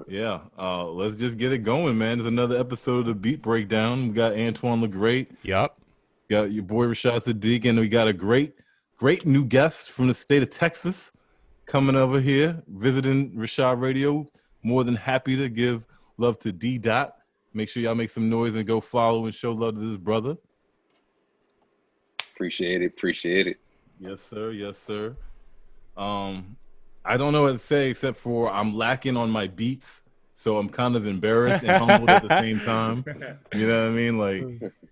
Yeah, let's just get it going, man. There's another episode of the Beat Breakdown. We got Antwan the Great, Yup. got your boy Reshad Sadiq, and we got a great new guest from the state of Texas coming over here, visiting Reshad Radio. More than happy to give love to D Dot. Make sure y'all make some noise and go follow and show love to this brother. Appreciate it. Appreciate it. Yes, sir. Yes, sir. Um, I don't know what to say except for I'm lacking on my beats, so I'm kind of embarrassed and humbled at the same time. You know what I mean?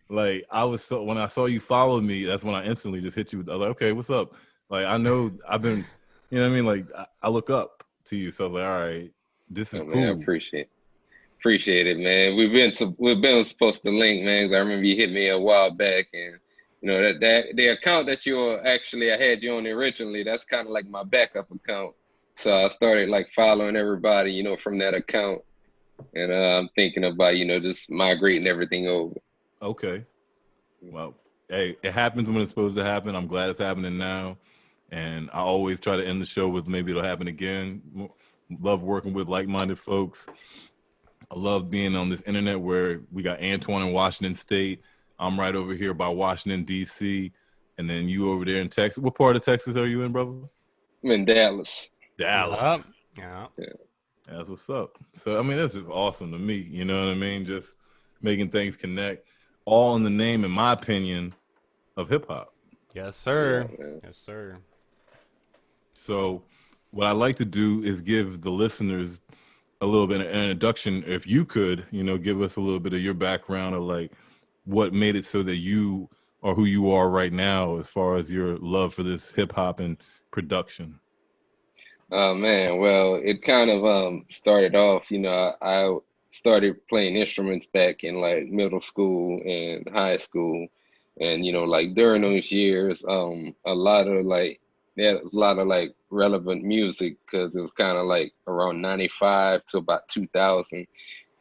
Like I was so when I saw you follow me, that's when I instantly just hit you. I was like, okay, what's up? Like I know I've been, you know what I mean? Like I look up to you, so I was like, all right, this is Oh man, I cool. appreciate it, man. We've been supposed to link, man. 'Cause I remember you hit me a while back, and that the account that you were actually I had you on originally. That's kind of like my backup account. So I started like following everybody, from that account, and I'm thinking about just migrating everything over. Okay, well, hey, it happens when it's supposed to happen. I'm glad it's happening now, and I always try to end the show with maybe it'll happen again. Love working with like-minded folks. I love being on this internet where we got Antwan in Washington State. I'm right over here by Washington, D.C., and then you over there in Texas. What part of Texas are you in, brother? I'm in Dallas. Yup. Dallas. Yeah. That's what's up. So, I mean, this is awesome to me. You know what I mean? Just making things connect, all in the name, in my opinion, of hip hop. Yes, Yeah, sir. man. Yes, sir. So, what I like to do is give the listeners a little bit of an introduction. If you could, give us a little bit of your background of like what made it so that you are who you are right now, as far as your love for this hip hop and production. Oh man, well, it kind of started off, I started playing instruments back in like middle school and high school. And like during those years, a lot of like there was a lot of like relevant music because it was kind of like around 95 to about 2000.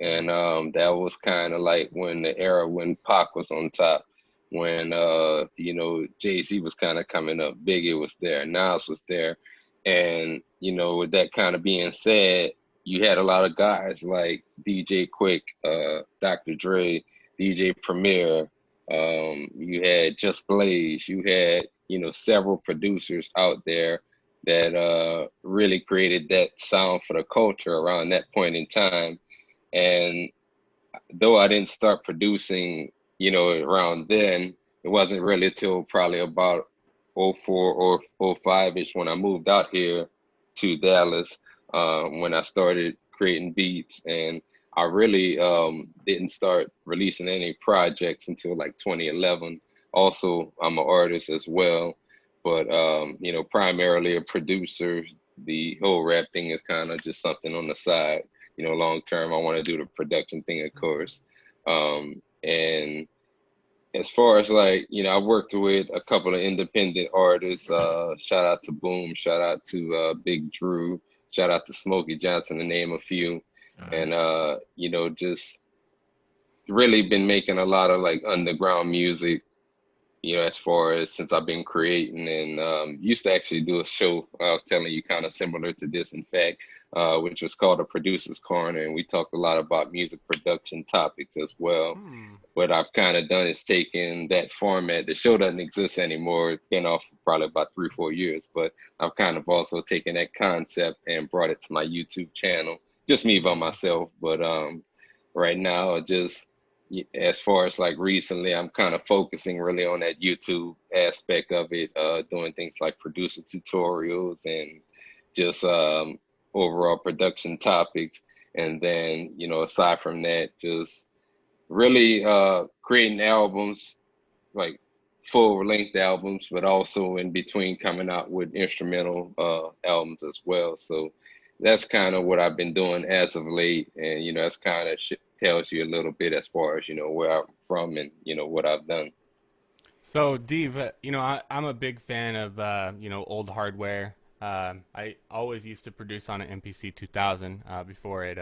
And that was kind of like when the era when Pac was on top, when Jay-Z was kind of coming up, Biggie was there, Nas was there. And with that kind of being said, you had a lot of guys like DJ Quick, Dr. Dre, DJ Premier, you had Just Blaze, you had, several producers out there that really created that sound for the culture around that point in time. And though I didn't start producing, around then, it wasn't really till probably about '04 or '05-ish when I moved out here to Dallas, when I started creating beats. And I really didn't start releasing any projects until like 2011. Also, I'm an artist as well, but primarily a producer. The whole rap thing is kind of just something on the side. Long term, I want to do the production thing, of course. And as far as like, I worked with a couple of independent artists. Shout out to Boom, shout out to Big Drew, shout out to Smokey Johnson, to name a few. All right. And just really been making a lot of like underground music, as far as since I've been creating. And used to actually do a show I was telling you kind of similar to this, in fact, which was called the Producer's Corner, and we talked a lot about music production topics as well. Hmm. What I've kind of done is taken that format. The show doesn't exist anymore. It's been off for probably about 3, 4 years, but I've kind of also taken that concept and brought it to my YouTube channel. Just me by myself, but right now, just as far as like recently, I'm kind of focusing really on that YouTube aspect of it, doing things like producer tutorials and just overall production topics. And then, aside from that, just really creating albums, like full length albums, but also in between coming out with instrumental albums as well. So that's kind of what I've been doing as of late. And, that's kind of tells you a little bit as far as, where I'm from and, what I've done. So, Dave, I'm a big fan of, old hardware. I always used to produce on an MPC 2000 before it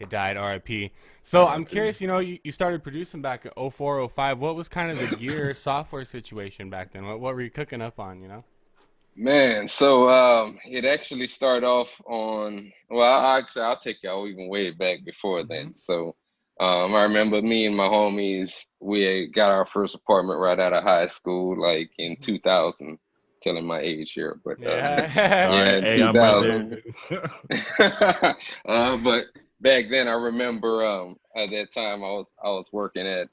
died, RIP. So I'm curious, you started producing back in '04, '05. What was kind of the gear software situation back then? What were you cooking up on, Man, so it actually started off on, well, I'll take y'all even way back before Mm-hmm. then. So I remember me and my homies, we had got our first apartment right out of high school, like in Mm-hmm. 2000, telling my age here, but All Yeah. yeah, right, in hey, I'm right there 2000. too. But back then, I remember at that time I was working at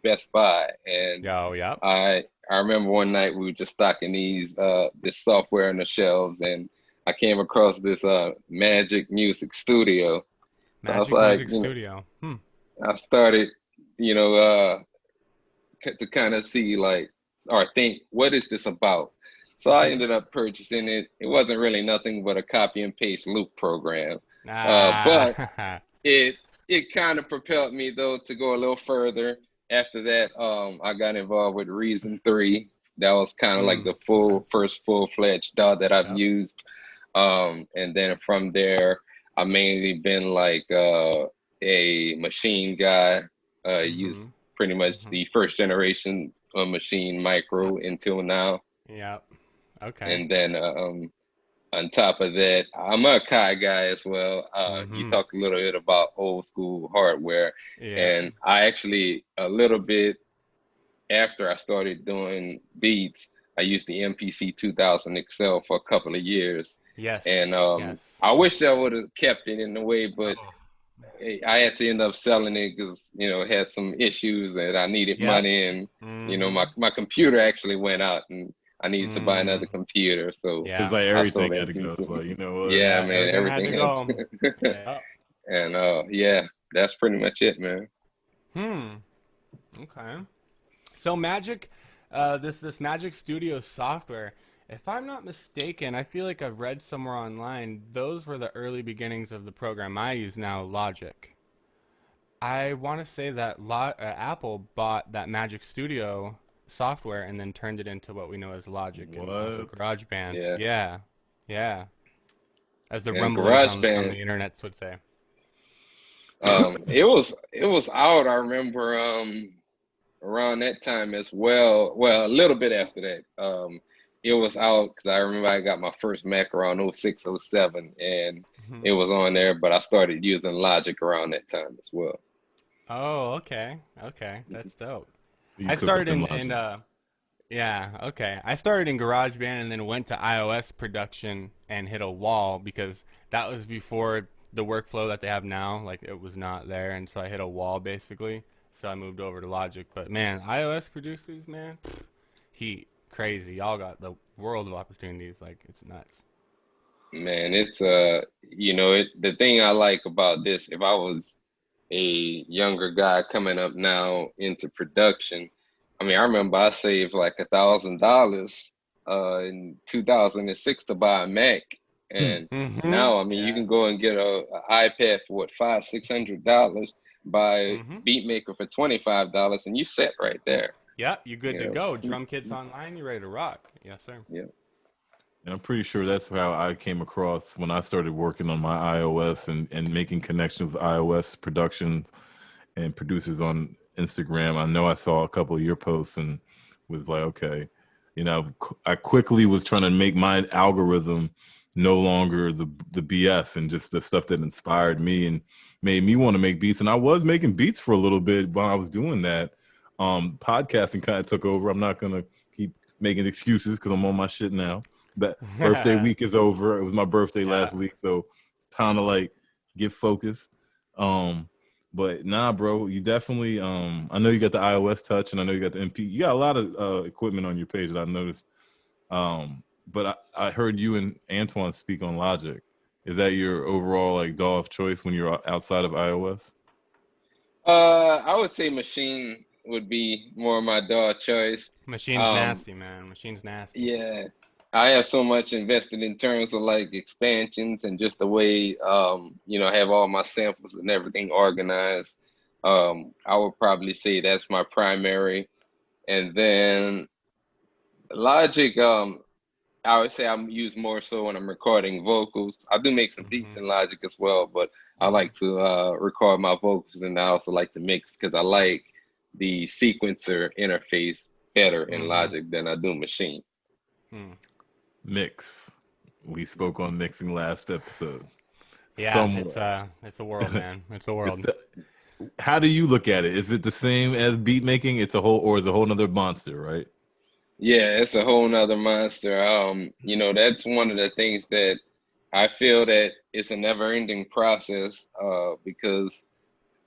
Best Buy, and Yo, yep. I remember one night we were just stocking this software on the shelves, and I came across this Magic Music Studio. So I was Magic like, Music Studio. Hmm. I started, you know, to kind of see like or think what is this about. So I Mm-hmm. ended up purchasing it. It wasn't really nothing but a copy and paste loop program, but Ah. it it kind of propelled me though to go a little further. After that, I got involved with Reason 3. That was kind of like Hmm. the Okay. first full-fledged DAW that I've Yep. used. And then from there, I mainly been like a machine guy. Used Mm-hmm. pretty much Mm-hmm. the first generation of machine micro until now. Yep. Okay. And then on top of that, I'm a Kai guy as well. You Mm-hmm. talked a little bit about old school hardware, Yeah. and I actually a little bit after I started doing beats, I used the MPC 2000 XL for a couple of years, Yes. and Yes. I wish I would have kept it in the way, but Oh. I had to end up selling it because it had some issues and I needed Yep. money, and Mm-hmm. my computer actually went out and I needed to buy another Mm. computer, so It's Yeah. like I sold everything the had to go. MPC. It's like, you know what? Yeah, Yeah. man, Everything had everything to had go. to. Yeah. And yeah, that's pretty much it, man. Hmm. Okay. So Magic, this Magic Studio software. If I'm not mistaken, I feel like I've read somewhere online those were the early beginnings of the program I use now, Logic. I want to say that Apple bought that Magic Studio software and then turned it into what we know as Logic and also What? GarageBand. Yeah, Yeah, yeah, as the and rumblings on the GarageBand. internets would say. It was out. I remember around that time as well. Well, a little bit after that. It was out because I remember I got my first Mac around '06, '07, and Mhm. it was on there. But I started using Logic around that time as well. Oh, okay, okay, that's dope. You I cook started up in in Logic. yeah, okay. I started in GarageBand and then went to iOS production and hit a wall because that was before the workflow that they have now. Like it was not there, and so I hit a wall basically. So I moved over to Logic. But man, iOS producers, man, heat crazy. Y'all got the world of opportunities. Like it's nuts. Man, it's the thing I like about this, if I was a younger guy coming up now into production, I mean, I remember I saved like $1,000 in 2006 to buy a Mac, Hmm. and Mm-hmm. now I mean you Yeah. can go and get a iPad for what $500-600, buy Mm-hmm. Beatmaker for $25, and you set right there. Yep. You good to You go? Drum kits online. You ready to rock? Yes, sir. yeah. And I'm pretty sure that's how I came across when I started working on my iOS and making connections with iOS productions and producers on Instagram. I know I saw a couple of your posts and was like, okay, I quickly was trying to make my algorithm no longer the BS and just the stuff that inspired me and made me want to make beats. And I was making beats for a little bit while I was doing that. Podcasting kind of took over. I'm not gonna keep making excuses because I'm on my shit now. But birthday week is over. It was my birthday Yeah. last week, so it's time to like get focused. Um, but nah, bro, you definitely. I know you got the iOS touch, and I know you got the MP. You got a lot of equipment on your page that I noticed. But I heard you and Antwan speak on Logic. Is that your overall like DAW of choice when you're outside of iOS? I would say Machine would be more my dog choice. Machine's Um, nasty, man. Machine's nasty. Yeah, I have so much invested in terms of like expansions and just the way I have all my samples and everything organized. I would probably say that's my primary. And then Logic, I would say I'm used more so when I'm recording vocals. I do make some beats Mm-hmm. in Logic as well, but I Mm-hmm. like to record my vocals and I also like to mix because I like the sequencer interface better in Mm-hmm. Logic than I do Machine. Hmm. Mix. We spoke on mixing last episode. Yeah, Somewhat. it's a world, man. It's a It's world. the, how do you look at it? Is it the same as beat making? It's a whole, or is it a whole nother monster, right? Yeah, it's a whole nother monster. That's one of the things that I feel that it's a never-ending process, because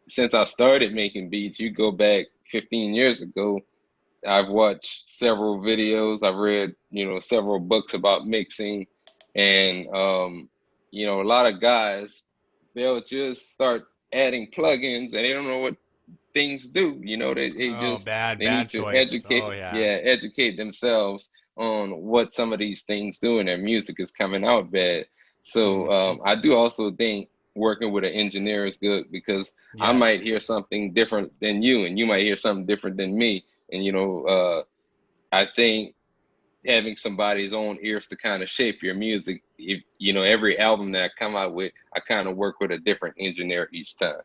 since I started making beats, you go back 15 years ago, I've watched several videos, I've read, several books about mixing, and a lot of guys, they'll just start adding plugins and they don't know what things do. They Oh, just bad, they need bad to choice. Oh educate, yeah. yeah, educate themselves on what some of these things do, and their music is coming out bad. So Hmm. I do also think working with an engineer is good, because I might Yes. hear something different than you, and you might hear something different than me. And I think having somebody's own ears to kind of shape your music. If every album that I come out with, I kind of work with a different engineer each time.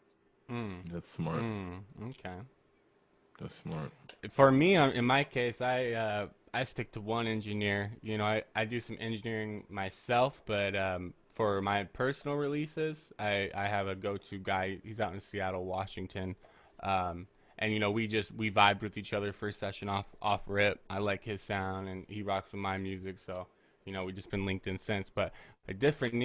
Mm. That's smart. Mm. Okay. That's smart. For me, in my case, I stick to one engineer. I do some engineering myself, but for my personal releases, I have a go-to guy. He's out in Seattle, Washington, um, and we vibed with each other first session off rip. I like his sound, and he rocks with my music, so we just been linked in since. But a different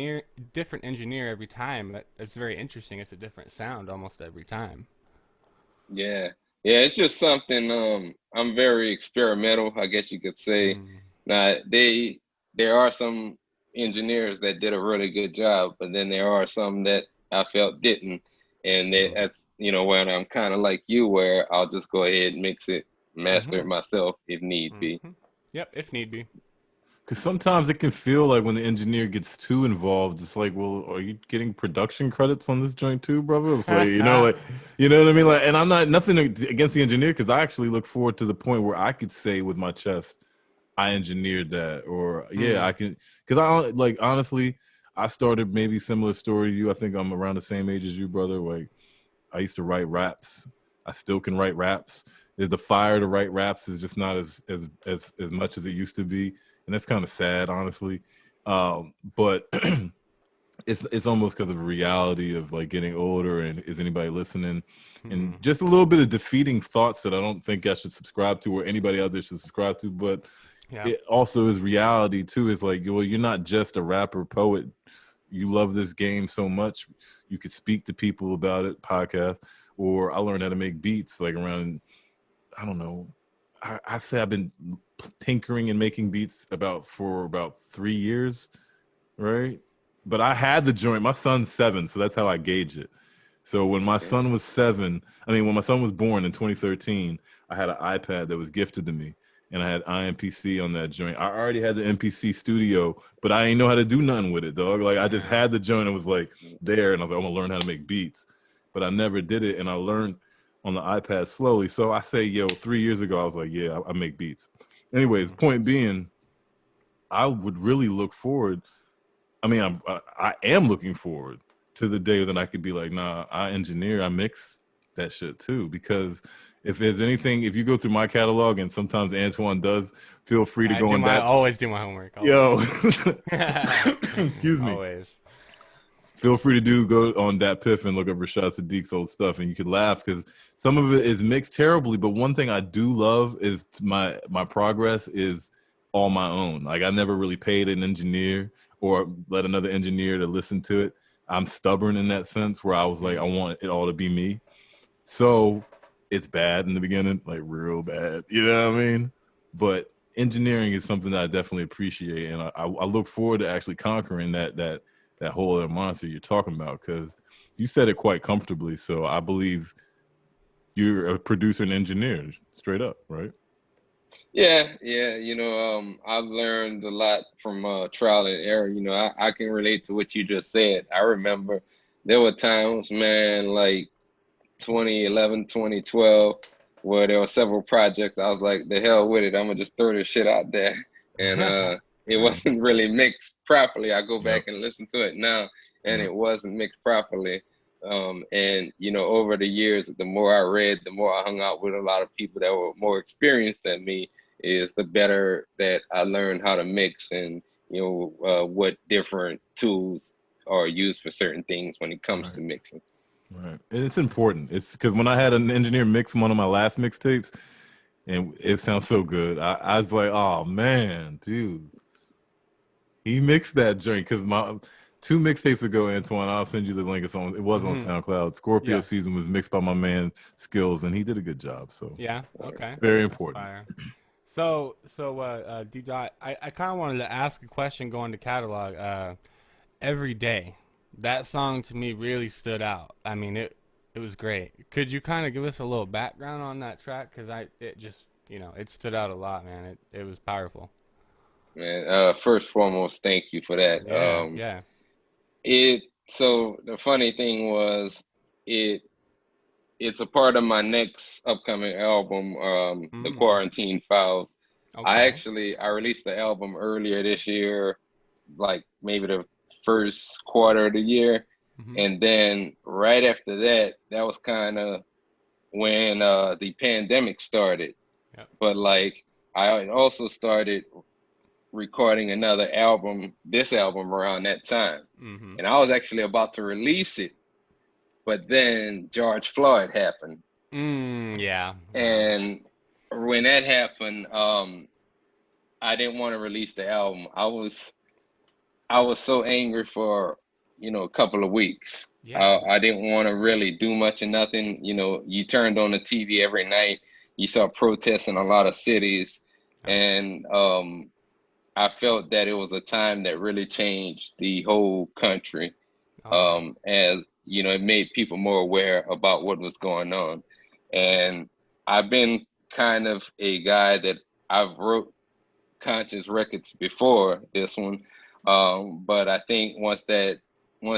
engineer every time. It's very interesting. It's a different sound almost every time. Yeah. Yeah, it's just something, I'm very experimental, I guess you could say. Mm. Now, there are some engineers that did a really good job, but then there are some that I felt didn't. And Right. that's, when I'm kind of like you, where I'll just go ahead and mix it, master Mhm. it myself if need be. Mhm. Yep, if need be. Because sometimes it can feel like when the engineer gets too involved, it's like, well, are you getting production credits on this joint too, brother? It's like, you know what I mean? Like, and I'm not nothing against the engineer, because I actually look forward to the point where I could say with my chest, I engineered that, or yeah, I Mm. can. Because I like honestly, I started maybe similar story to you. I think I'm around the same age as you, brother. Like I used to write raps. I still can write raps. The fire to write raps is just not as much as it used to be, and that's kind of sad, honestly. But it's almost because of the reality of like getting older and is anybody listening, and Mm. just a little bit of defeating thoughts that I don't think I should subscribe to or anybody out there should subscribe to. But Yep. it also is reality too. It's like, well, you're not just a rapper poet. You love this game so much, you could speak to people about it, podcast. Or I learned how to make beats like around, I don't know, I say I've been tinkering and making beats for about 3 years, right? But I had the joint. My son's 7, so that's how I gauge it. So when my Okay. son was 7, I mean, when my son was born in 2013, I had an iPad that was gifted to me, and I had IMPC on that joint. I already had the MPC Studio, but I didn't know how to do nothing with it, dog. Like I just Yeah. had the joint and was like there, and I was like, I'm gonna learn how to make beats, but I never did it, and I learned on the iPad slowly. So I say, yo, 3 years ago, I was like, yeah, I make beats. Anyways, Mm. point being, I would really look forward. I mean, I am looking forward to the day that I could be like, nah, I engineer, I mix that shit too. Because if there's anything, if you go through my catalog, and sometimes Antwan does, feel free to I go do on my that. always do my homework. Always. Yo, excuse me. Always. Feel free to go on that piff and look up Reshad Sadiq's old stuff, and you could laugh because some of it is mixed terribly. But one thing I do love is my progress is all my own. Like I never really paid an engineer or let another engineer to listen to it. I'm stubborn in that sense where I was like, I Mm. want it all to be me. So it's bad in the beginning, like real bad. You know what I mean? But engineering is something that I definitely appreciate, and I look forward to actually conquering that whole other monster you're talking about, because you said it quite comfortably. So I believe you're a producer and engineer, straight up, right? Yeah, yeah, I've learned a lot from trial and error. I can relate to what you just said. I remember there were times, man, like 2011, 2012, where there were several projects. I was like, the hell with it. I'm gonna just throw this shit out there. And it Right. wasn't really mixed properly. I go back Yep. and listen to it now, and Yep. it wasn't mixed properly. And over the years, the more I read, the more I hung out with a lot of people that were more experienced than me, is the better that I learned how to mix. And what different tools are used for certain things when it comes Right. to mixing. Right. And it's important. It's because when I had an engineer mix one of my last mixtapes, and it sounds so good, I was like, oh man, dude, he mixed that joint. Because my two mixtapes ago, Antwan, I'll send you the link. It was on Hmm. SoundCloud. Scorpio Yeah. Season was mixed by my man Skills, and he did a good job. So Yeah. Okay. very That's important. fire. So, D Dot, I kind of wanted to ask a question going to catalog. Every day, that song to me really stood out. I mean, it was great. Could you kind of give us a little background on that track? Because it just, it stood out a lot, man. It was powerful. Man, first and foremost, thank you for that. Yeah. Yeah. It so the funny thing was it it's a part of my next upcoming album, The Mm. Quarantine Files. Okay. I released the album earlier this year, like maybe the first quarter of the year, Mm-hmm. and then right after that, that was kind of when the pandemic started. Yep. But like I also started recording another album, this album around that time. Mm-hmm. And I was actually about to release it, but then George Floyd happened. Yeah. Yeah. And when that happened, I didn't want to release the album. I was so angry for, a couple of weeks. Yeah. I didn't want to really do much of nothing. You turned on the TV every night. You saw protests in a lot of cities, Yep. and I felt that it was a time that really changed the whole country. Oh yeah. As it made people more aware about what was going on. And I've been kind of a guy that I've wrote conscious records before this one. But I think once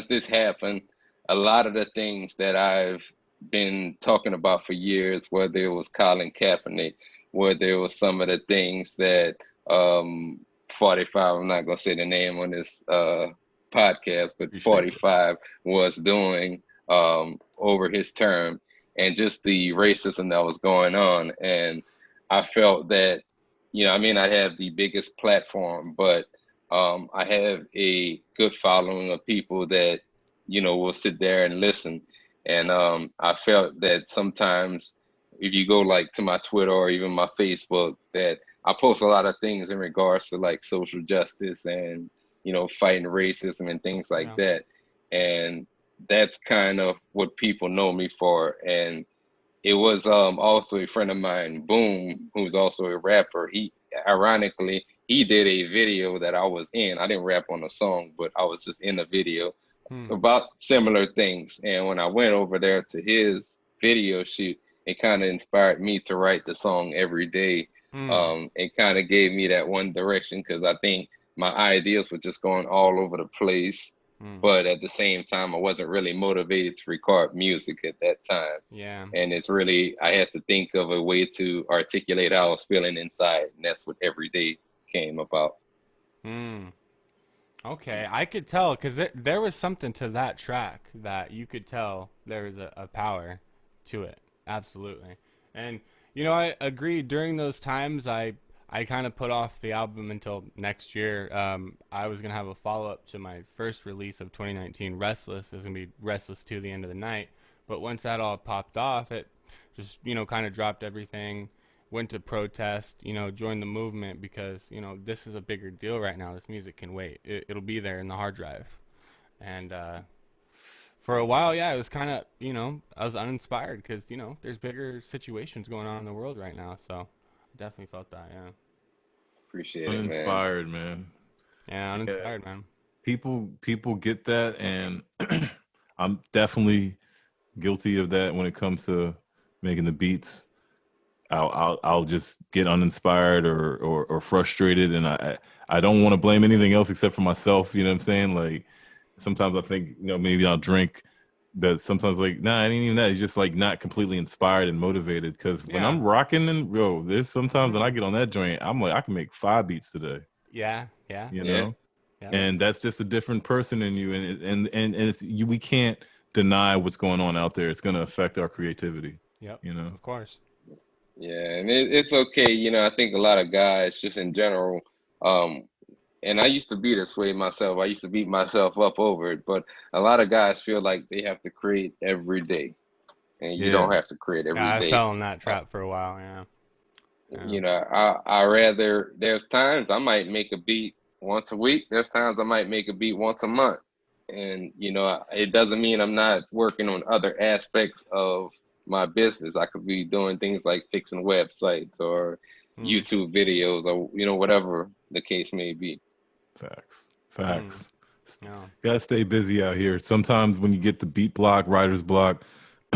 this happened, a lot of the things that I've been talking about for years, whether it was Colin Kaepernick, whether it was some of the things that 45, I'm not gonna say the name on this podcast, but Appreciate you. 45 was doing over his term, and just the racism that was going on. And I felt that, I may not have the biggest platform, but I have a good following of people that, will sit there and listen. And I felt that sometimes if you go like to my Twitter or even my Facebook, that I post a lot of things in regards to like social justice and, fighting racism and things like Yeah. that. And that's kind of what people know me for. And it was also a friend of mine, Boom, who's also a rapper. He ironically he did a video that I was in. I didn't rap on the song, but I was just in the video Hmm. about similar things. And when I went over there to his video shoot, it kind of inspired me to write the song every day. Hmm. It kind of gave me that one direction because I think my ideas were just going all over the place. Hmm. But at the same time, I wasn't really motivated to record music at that time. Yeah. And it's really, I had to think of a way to articulate how I was feeling inside. And that's what every day came about. Hmm. Okay, I could tell because there was something to that track that you could tell there was a power to it. Absolutely. And, I agree. During those times, I kind of put off the album until next year. I was going to have a follow up to my first release of 2019, Restless. It was going to be Restless to the End of the Night. But once that all popped off, it just, kind of dropped everything, went to protest, joined the movement because, this is a bigger deal right now. This music can wait. It'll be there in the hard drive. And for a while, yeah, it was kind of, I was uninspired because, there's bigger situations going on in the world right now. So I definitely felt that, yeah. Appreciate it, man. Uninspired, man. Yeah, Yeah. uninspired, man. People get that, and I'm definitely guilty of that when it comes to making the beats. I'll just get uninspired or frustrated, and I don't want to blame anything else except for myself. You know what I'm saying? Like sometimes I think maybe I'll drink, but sometimes like nah, it ain't even that. It's just like not completely inspired and motivated. Because when Yeah. I'm rocking and there's sometimes when Hmm. I get on that joint, I'm like I can make 5 beats today. Yeah, yeah, You Yeah. know, yeah. and that's just a different person in you, and it's you. We can't deny what's going on out there. It's going to affect our creativity. Yep, You know. of course. Yeah. And it's okay. I think a lot of guys, just in general, um, and I used to be this way myself. I used to beat myself up over it, but a lot of guys feel like they have to create every day, and you Yeah. don't have to create Yeah, every I day. fell in that Uh, trap for a while. Yeah. Yeah. you know, I rather there's times I might make a beat once a week. There's times I might make a beat once a month, and you know, it doesn't mean I'm not working on other aspects of my business. I could be doing things like fixing websites or Mm, YouTube videos or you know whatever the case may be. Facts. mm, Facts. yeah. Gotta stay busy out here. Sometimes when you get the beat block, writer's block,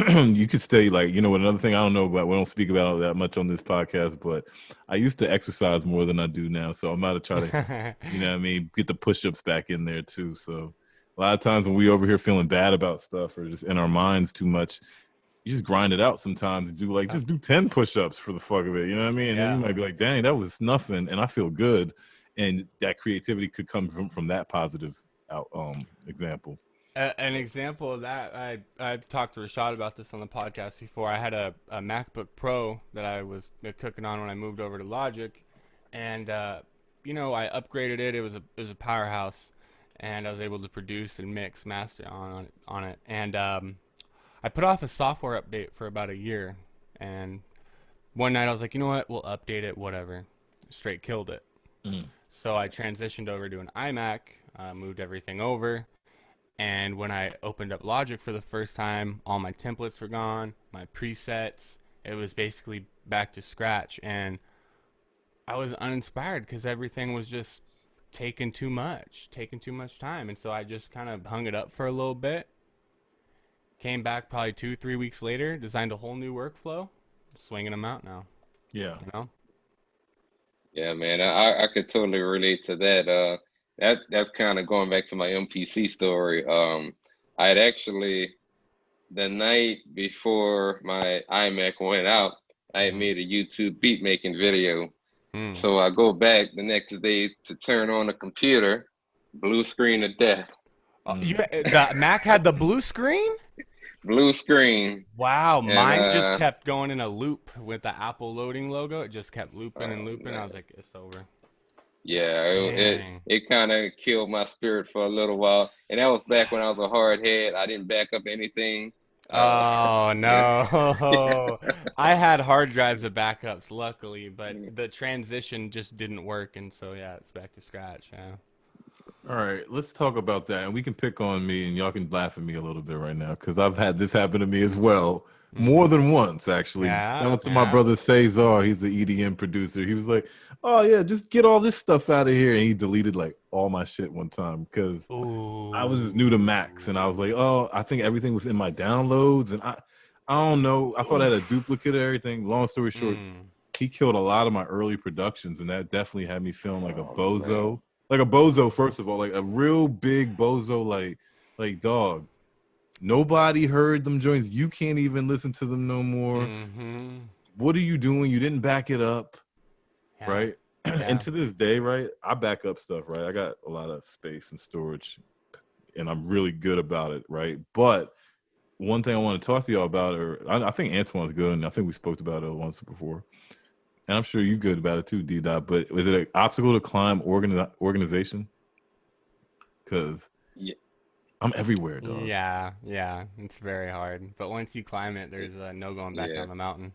you could stay like, you know, another thing I don't know about, we don't speak about it that much on this podcast, but I used to exercise more than I do now. So I'm about to try to, you know what I mean, get the push-ups back in there too. So a lot of times when we over here feeling bad about stuff or just in our minds too much, you just grind it out sometimes and do like, just do 10 push-ups for the fuck of it. You know what I mean? And then you Yeah. might be like, dang, that was nothing. And I feel good. And that creativity could come from that positive out example. An example of that, I've talked to Reshad about this on the podcast before. I had a MacBook Pro that I was cooking on when I moved over to Logic, and you know, I upgraded it. It was a powerhouse, and I was able to produce and mix master on it. And I put off a software update for about a year, and one night I was like, you know what, we'll update it, whatever. Straight killed it. Mm. So I transitioned over to an iMac, moved everything over. And when I opened up Logic for the first time, all my templates were gone, my presets. It was basically back to scratch. And I was uninspired because everything was just taking too much time. And so I just kind of hung it up for a little bit. Came back probably 2, 3 weeks later, designed a whole new workflow, swinging them out now, Yeah. you know? Yeah, man, I could totally relate to that. That's kind of going back to my MPC story. I had actually the night before my iMac went out, I had Mm-hmm. made a YouTube beat making video. Mm. So I go back the next day to turn on the computer, blue screen of death, You Mm. the Mac had the blue screen? blue screen, Wow, and mine just kept going in a loop with the Apple loading logo. It just kept looping and oh looping. I was man, like, it's over. yeah, Dang. it kind of killed my spirit for a little while, and that was back when I was a hard head. I didn't back up anything. Uh, Oh yeah. no. I had hard drives of backups, luckily, but the transition just didn't work, and so yeah, it's back to scratch. Yeah. All right, let's talk about that. And we can pick on me and y'all can laugh at me a little bit right now because I've had this happen to me as well. More Mm-hmm. than once, actually. Shout Yeah, out to my yeah. brother Cesar. He's the EDM producer. He was like, oh, yeah, just get all this stuff out of here. And he deleted like all my shit one time because I was just new to Macs. And I was like, Ooh. oh, I think everything was in my downloads. And I don't know. I thought I had a Oof. duplicate of everything. Long story short, Mm. he killed a lot of my early productions, and that definitely had me feeling like a Oh man. bozo. Like a bozo, first of all, like a real big bozo, like dog. Nobody heard them joints. You can't even listen to them no more. Mm-hmm. What are you doing? You didn't back it up, Yeah. right? And Yeah. to this day, right, I back up stuff, right? I got a lot of space and storage, and I'm really good about it, right? But one thing I want to talk to y'all about, or I think Antwan's good, and I think we spoke about it once before. And I'm sure you good about it too, D Dot. But is it an obstacle to climb organization? Because Yeah, I'm everywhere, dog. Yeah, yeah, it's very hard. But once you climb it, there's no going back yeah, down the mountain.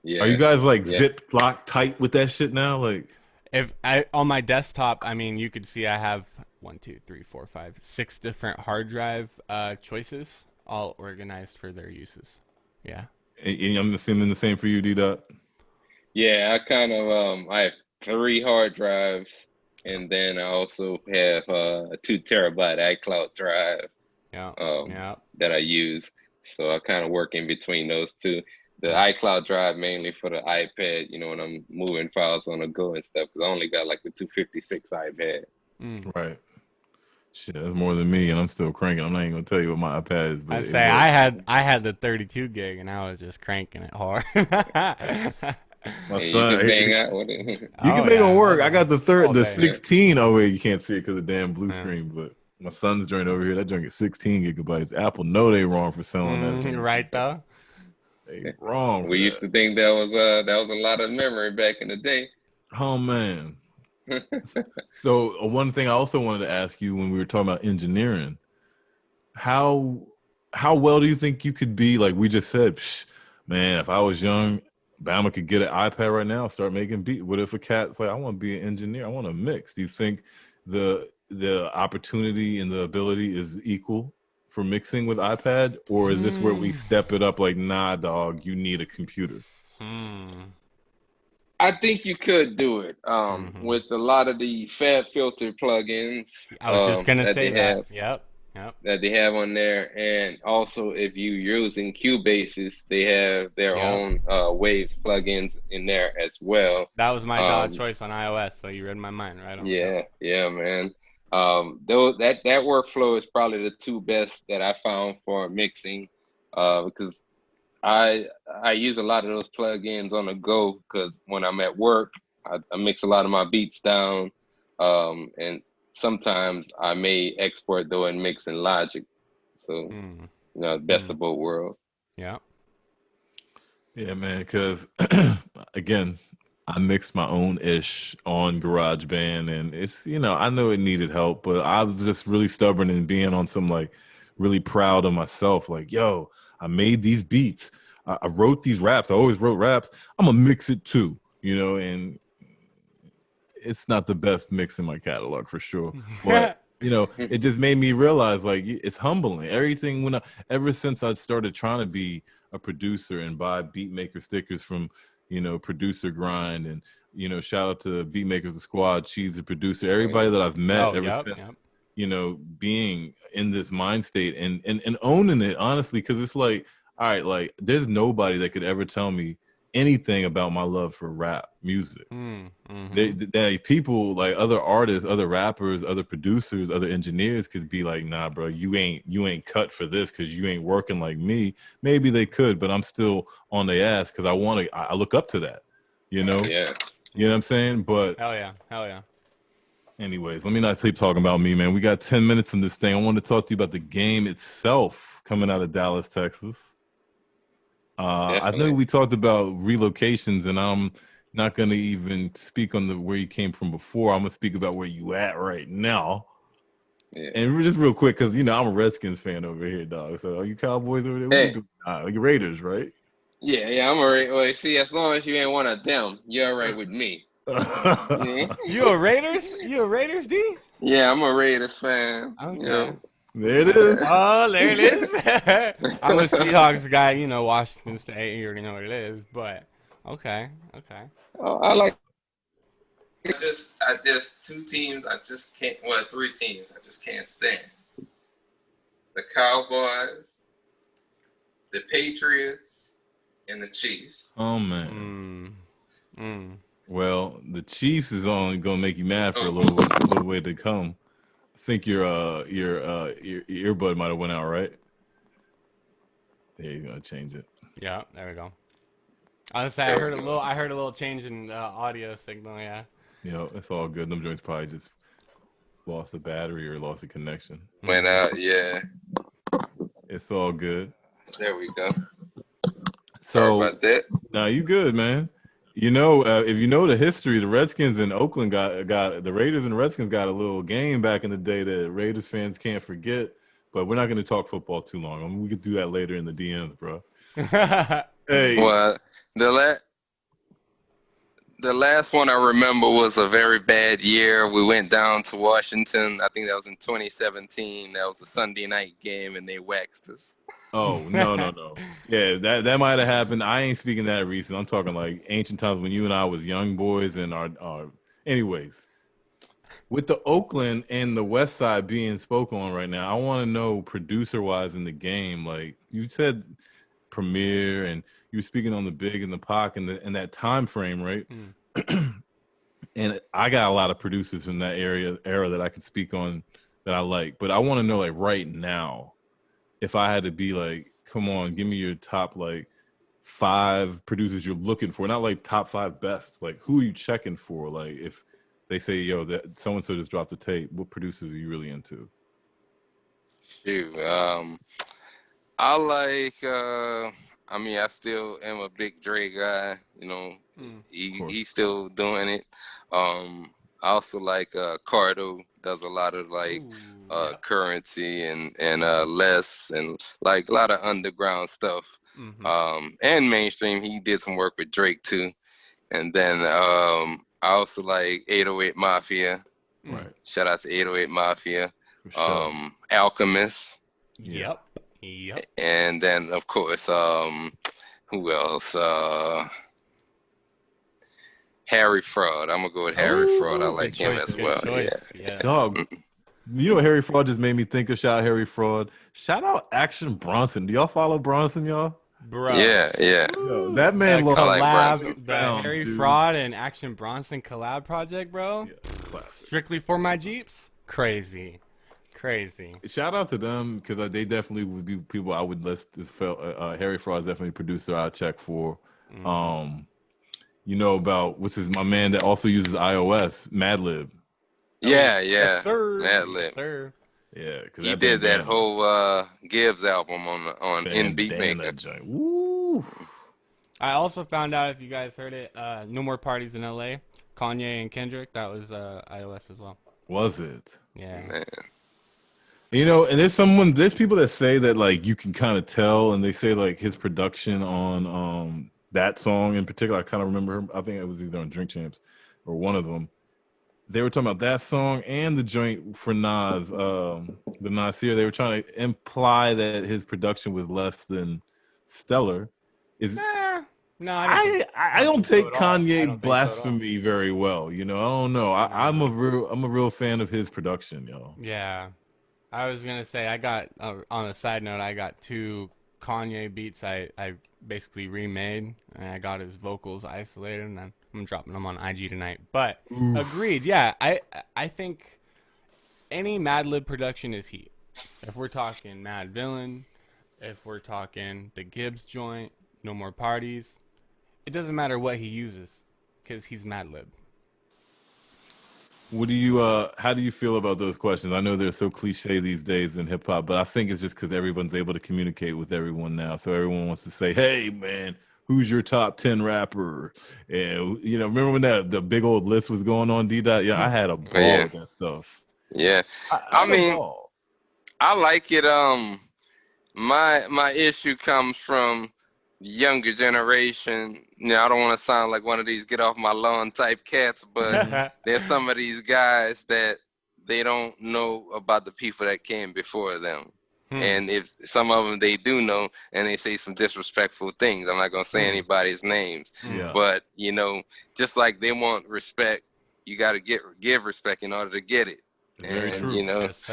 Are you yeah, guys like yeah. zip lock tight with that shit now? Like, If I on my desktop, I mean, you could see I have 1, 2, 3, 4, 5, 6 different hard drive choices, all organized for their uses. Yeah. and I'm assuming the same for you, D Dot. Yeah, I kind of I have three hard drives, and then I also have a 2 terabyte iCloud drive Yeah. um Yeah. that I use. So I kind of work in between those two. The iCloud drive mainly for the iPad, you know, when I'm moving files on the go and stuff, because I only got like a 256 iPad. Mm. Right. Shit, that's more than me, and I'm still cranking. I'm not even gonna tell you what my iPad is, but I it say works. I had the 32 gig and I was just cranking it hard. My And you can son, bang out with it. you can Oh make it yeah, all work. I day, got all the day. Yeah. 16. Oh wait, you can't see it because of the damn blue Yeah. screen. But my son's joint over here, that joint is 16 gigabytes. Apple know they wrong for selling that You're joint. right though. They wrong for We used that. to think that was a lot of memory back in the day. Oh man. So one thing I also wanted to ask you when we were talking about engineering, how how well do you think you could be? Like we just said, psh, man, if I was young, Bama could get an iPad right now, start making beat. What if a cat's like, I want to be an engineer, I want to mix? Do you think the opportunity and the ability is equal for mixing with iPad, or is this where we Hmm. step it up? Like, nah, dog, you need a computer. Hmm. I think you could do it Hmm. with a lot of the Fab Filter plugins I was just gonna that say they that. have Yep. Yep. on there, and also if you're using Cubases, they have their Yep. own Waves plugins in there as well. That was my dog Um, choice on iOS, so you read my mind right on. Yep. yeah, yeah, man. Though that workflow is probably the two best that I found for mixing, because I I use a lot of those plugins on the go because when I'm at work, I mix a lot of my beats down, and sometimes I may export though and mix in Logic. So, Hmm. best Hmm. of both worlds. Yep. Yeah, man, because again, I mixed my own ish on GarageBand, and it's, I know it needed help, but I was just really stubborn and being on some like really proud of myself. Like, yo, I made these beats. I wrote these raps. I always wrote raps. I'm gonna mix it too, and it's not the best mix in my catalog for sure. But it just made me realize like it's humbling. Everything ever since I started trying to be a producer and buy beatmaker stickers from producer grind, and shout out to beatmakers the squad, Cheese the producer, Oh everybody yeah. that I've met Oh, ever yep. Yep. since being in this mind state and owning it honestly, because it's like, all right, like there's nobody that could ever tell me anything about my love for rap music. Hmm. They people like other artists, other rappers, other producers, other engineers could be like, nah, bro, you ain't cut for this because you ain't working like me. Maybe they could, but I'm still on their ass because I look up to that, you know, Yeah. you know what Yeah. I'm saying? But Hell yeah. Hell yeah. anyways, let me not keep talking about me, man. We got 10 minutes in this thing. I want to talk to you about the game itself coming out of Dallas, Texas. I know Definitely. we talked about relocations, and I'm not going to even speak on the where you came from before. I'm going to speak about where you at right now. Yeah. And just real quick, because I'm a Redskins fan over here, dog. So are you Cowboys over there? What you Hey, doing? You Raiders, right? yeah, yeah, I'm alright. Well, see, as long as you ain't one of them, you're all right with me. Yeah. You a Raiders? You a Raiders D? Yeah, I'm a Raiders fan. Okay. There it Okay. is. Oh, there it is. I'm a Seahawks guy. Washington State. You already know what it is. But okay. Okay. Oh, I like. I just two teams. I just can't. Well, three teams. I just can't stand: the Cowboys, the Patriots, and the Chiefs. Oh man. Mm. Mm. Well, the Chiefs is only gonna make you mad for a Oh, little way to come. I think your earbud might have went out, right? Yeah, you're gonna change it. Yeah. There we go. I was say I there heard we a go. little. I heard a little change in audio signal. Yeah. It's all good. Them joints probably just lost the battery or lost the connection. Went Hmm. out. Yeah, It's all good. there we go. Sorry So about that. now you good, man. If you know the history, the Redskins and Oakland got the Raiders and Redskins got a little game back in the day that Raiders fans can't forget. But we're not going to talk football too long. I mean, we could do that later in the DMs, bro. Hey, Well, the la the last one I remember was a very bad year. We went down to Washington. I think that was in 2017. That was a Sunday night game, and they waxed us. oh no, no, no. Yeah, that might have happened. I ain't speaking that recent. I'm talking like ancient times when you and I was young boys and our anyways. With the Oakland and the West Side being spoke on right now, I want to know producer wise in the game. Like you said, Premiere, and you were speaking on the Big and the Pac and that time frame, right? Mm. And I got a lot of producers from that era that I could speak on that I like. But I want to know like right now, if I had to be like, come on, give me your top like five producers you're looking for, not like top five best. Like who are you checking for? Like if they say, yo, that so and so just dropped a tape, what producers are you really into? Shoot. I like. I mean, I still am a big Dre guy. Mm. Of course. He's still doing it. Um, I also like Cardo does a lot of like Ooh, yeah. currency and less and like a lot of underground stuff. Mm-hmm. And mainstream. He did some work with Drake too. And then I also like 808 Mafia. Right. Shout out to 808 Mafia. For sure. Alchemist. Yeah. Yep. And then of course who else? Harry Fraud. I'm gonna go with Harry Fraud. I Oh, like Good him choice. as Good well. choice. Yeah. dog. You know what Harry Fraud just made me think of? Shout out Harry Fraud. Shout out Action Bronson. Do y'all follow Bronson, y'all? Bro. Yeah. Yo, that The man lost I like Bronson. collab, the pounds, Harry dude. Fraud and Action Bronson collab project, bro. Yeah, classic. Strictly for my Jeeps. Crazy. Shout out to them because they definitely would be people I would list. This Harry Fraud is definitely a producer I'll check for. You know about which is my man that also uses iOS, Madlib. Yeah. Yes, sir. Madlib. Yes, sir. Yeah, because He did that whole Gibbs album on In bandana Beatmaker. joint. Woo. I also found out, if you guys heard it, No More Parties in LA. Kanye and Kendrick. That was iOS as well. Was it? Yeah. Man. You know, and there's people that say that like you can kind of tell, and they say like his production on that song in particular. I kind of remember him. I think it was either on Drink Champs or one of them. They were talking about that song and the joint for Nas, the Nasir. They were trying to imply that his production was less than stellar. No, I don't take so at all. I don't Kanye think so at all. blasphemy very well. You know, I don't know. I'm a real fan of his production, y'all. Yeah. I was going to say, I got, on a side note, I got 2 Kanye beats I basically remade, and I got his vocals isolated, and I'm dropping them on IG tonight. But agreed, yeah, I think any Madlib production is heat. If we're talking Mad Villain, if we're talking the Gibbs joint, No More Parties, it doesn't matter what he uses, because he's Madlib. What do you how do you feel about those questions? I know they're so cliche these days in hip hop, but I think it's just because everyone's able to communicate with everyone now. So everyone wants to say, "Hey, man, who's your top 10 rapper?" And you know, remember when the big old list was going on, D Dot? Yeah, I had a ball with that stuff. Yeah. I mean, I like it. My issue comes from younger generation. I don't want to sound like one of these get off my lawn type cats, but there's some of these guys that they don't know about the people that came before them. And if some of them they do know, and they say some disrespectful things, I'm not gonna say anybody's names, but just like they want respect, you got to give respect in order to get it. Very true. Yes,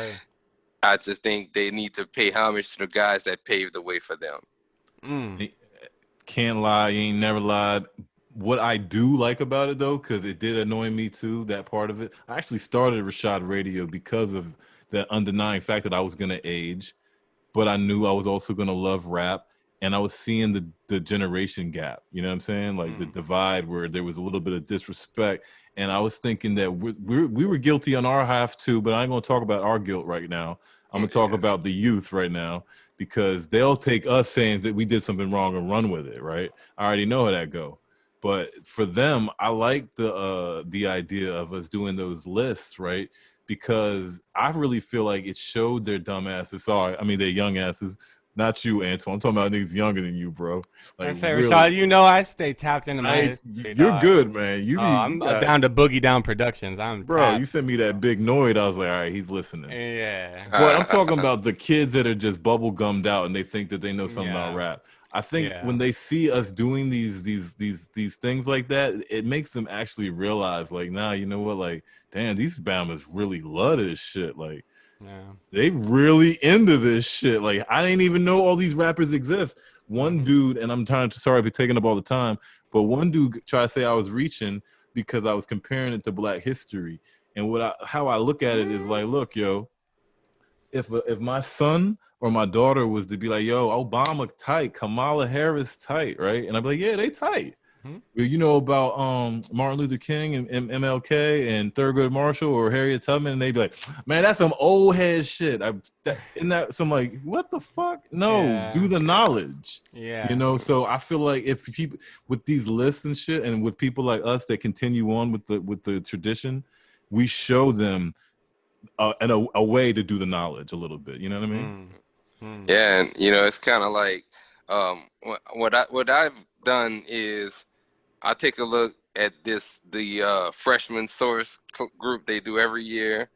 I just think they need to pay homage to the guys that paved the way for them. Can't lie, you ain't never lied. What I do like about it though, because it did annoy me too, that part of it. I actually started Reshad Radio because of the undenying fact that I was gonna age, but I knew I was also gonna love rap, and I was seeing the generation gap. You know what I'm saying? Like the divide where there was a little bit of disrespect, and I was thinking that we were guilty on our half too. But I ain't gonna talk about our guilt right now. I'm gonna talk about the youth right now, because they'll take us saying that we did something wrong and run with it, right? I already know how that go. But for them, I like the idea of us doing those lists, right? Because I really feel like it showed their dumb asses. Sorry, I mean their young asses. Not you, Antwan. I'm talking about niggas younger than you, bro. Like, I say, really. Reshad, I stay tapped into my history, You're dog. good, man. I'm down to Boogie Down Productions. Bro, you sent me that big Noid. I was like, all right, he's listening. Yeah. But I'm talking about the kids that are just bubble gummed out and they think that they know something about rap. I think when they see us doing these things like that, it makes them actually realize, like, nah, you know what? Like, damn, these Bamas really love this shit. Like, they really into this shit. Like, I didn't even know all these rappers exist. One dude, and I'm sorry for taking up all the time, but one dude tried to say I was reaching because I was comparing it to Black history. And how I look at it is like, look, yo, if my son or my daughter was to be like, yo, Obama tight, Kamala Harris tight, right? And I'd be like, yeah, they tight. Well, you know about Martin Luther King and MLK and Thurgood Marshall or Harriet Tubman, and they'd be like, man, that's some old head shit. So I'm like, what the fuck? No, do the knowledge. Yeah. So I feel like if people with these lists and shit, and with people like us that continue on with the tradition, we show them a way to do the knowledge a little bit. You know what I mean? Yeah, and it's kind of like what I've done is I take a look at the freshman source group they do every year,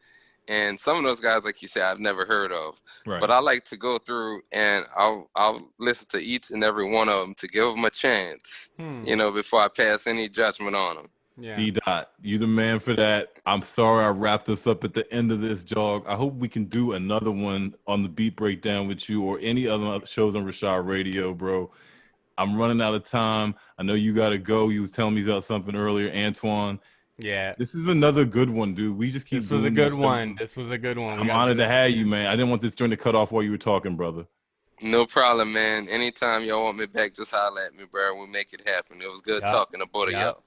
and some of those guys, like you said, I've never heard of. Right. But I like to go through and I'll listen to each and every one of them to give them a chance, before I pass any judgment on them. Yeah. D-Dot, you the man for that. I'm sorry I wrapped us up at the end of this jog. I hope we can do another one on the Beat Breakdown with you or any other shows on Reshad Radio, bro. I'm running out of time. I know you got to go. You was telling me about something earlier, Antwan. Yeah. This is another good one, dude. We just keep This was a good one. This was a good one. I'm honored to have you, man. I didn't want this joint to cut off while you were talking, brother. No problem, man. Anytime y'all want me back, just holler at me, bro. We'll make it happen. It was good talking to both of y'all.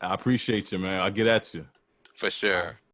I appreciate you, man. I'll get at you. For sure.